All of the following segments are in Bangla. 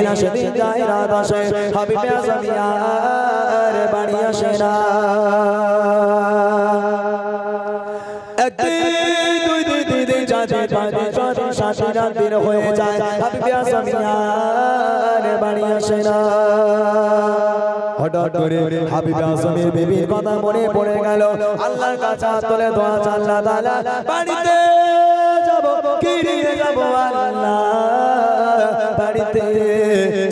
না সেদিন যায় রাত আসে হাবিবে আজম আর বাড়ি আসে না একদিন দুই দিন চাচি পাঁচি ছটি সাতটি রাত দিন হয়ে যায় হাবিবে আজম আর বাড়ি আসে না হঠাৎ করে হাবিবে আজমের বিবির কথা মনে পড়ে গেল আল্লাহর কাছে তোলে দোয়া আল্লাহ তাআলা বাড়িতে যাব কি নিয়ে যাব আল্লাহ বাড়িতে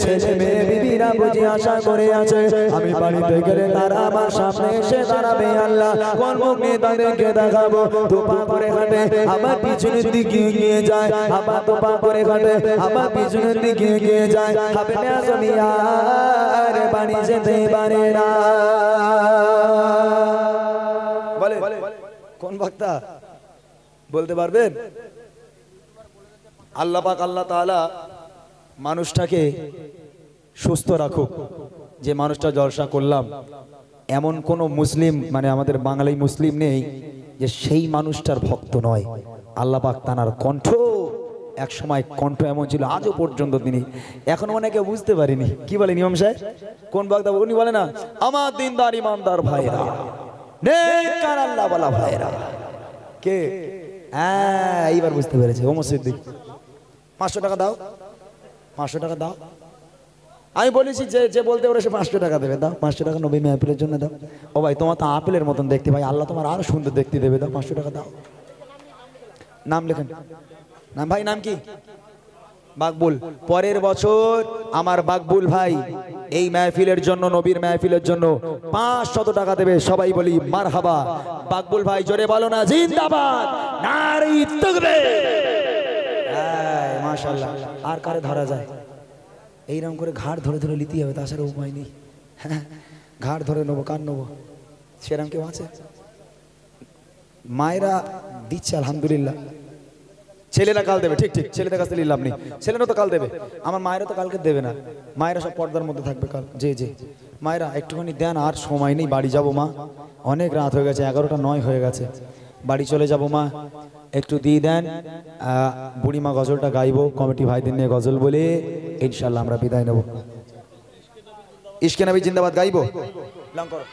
ছেলে মেয়ে বিবিরা বুঝি আশা করে আছে আমি বাড়িতে গেলে তারা আমার সামনে এসে দাঁড়াবে আল্লাহ কোন মুখ নিয়ে তাদেরকে দেখাবো দুপা করে হাঁটে আবার পিছনের দিকে এগিয়ে যায় আবার দুপা করে হাঁটে আবার পিছনের দিকে এগিয়ে যায় হাবিবে আজম আর বাড়ি যেতে পারে না বলে কোন বক্তা বলতে পারবেন আল্লাহ পাক আল্লাহ তাআলা মানুষটাকে সুস্থ রাখুক যে মানুষটা জলসা করলাম এমন কোন মুসলিম মানে আমাদের বাঙালি মুসলিম নেই যে সেই মানুষটার ভক্ত নয় আল্লাহ পাক তার কণ্ঠ এক সময় কণ্ঠ এমন ছিল আজও পর্যন্ত তিনি এখন অনেকে বুঝতে পারেনি কি বলেন ইমাম সাহেব কোন বক্তা উনি বলে না আমার দিনদার ইমানদার ভাইরা নেককার আল্লাহ ওয়ালা ভাইরা কে হ্যাঁ এইবার বুঝতে পেরেছে ওমর সিদ্দিক 500 টাকা দাও 500 টাকা দাও আমি বলেছি যে যে বলতে পারে সে 500 টাকা দেবে দাও 500 টাকা নবী মেহফিলের জন্য দাও ও ভাই তোমার তো আপেলের মতন দেখতে ভাই আল্লাহ তোমার আরো সুন্দর দেখতে দেবে দাও 500 টাকা দাও নাম লেখেন নাম ভাই নাম কি বাকবুল পরের বছর আমার বাকবুল ভাই এই মেহফিলের জন্য নবীর মেহফিলের জন্য 500 টাকা দেবে সবাই বলি মারহাবা বাকবুল ভাই জোরে বলো না জিন্দাবাদ নারী তাকবীর এই মাশাআল্লাহ আর কারে ধরা যায় এইরকম করে ঘাড় ধরে ধরে লিতে হবে তাছাড়া উপায় নেই ঘাড় ধরে নেবো কার নেবো সেরকম কেউ আছে মায়েরা দিচ্ছে আলহামদুলিল্লাহ ছেলেরা কাল দেবে ঠিক ঠিক ছেলেদের কাছে নিলাম নেই ছেলেরা তো কাল দেবে আমার মায়েরা তো কালকে দেবে না মায়েরা সব পর্দার মধ্যে থাকবে কাল জি জি মায়েরা একটুখানি দেন আর সময় নেই বাড়ি যাব মা অনেক রাত হয়ে গেছে 11টা 9 হয়ে গেছে বাড়ি চলে যাব মা একটু দিয়ে দেন বুড়িমা গজলটা গাইবো কমিটি ভাইদের নিয়ে গজল বলে ইনশাআল্লাহ আমরা বিদায় নেব ইশকে নবী জিন্দাবাদ গাইবো লং করো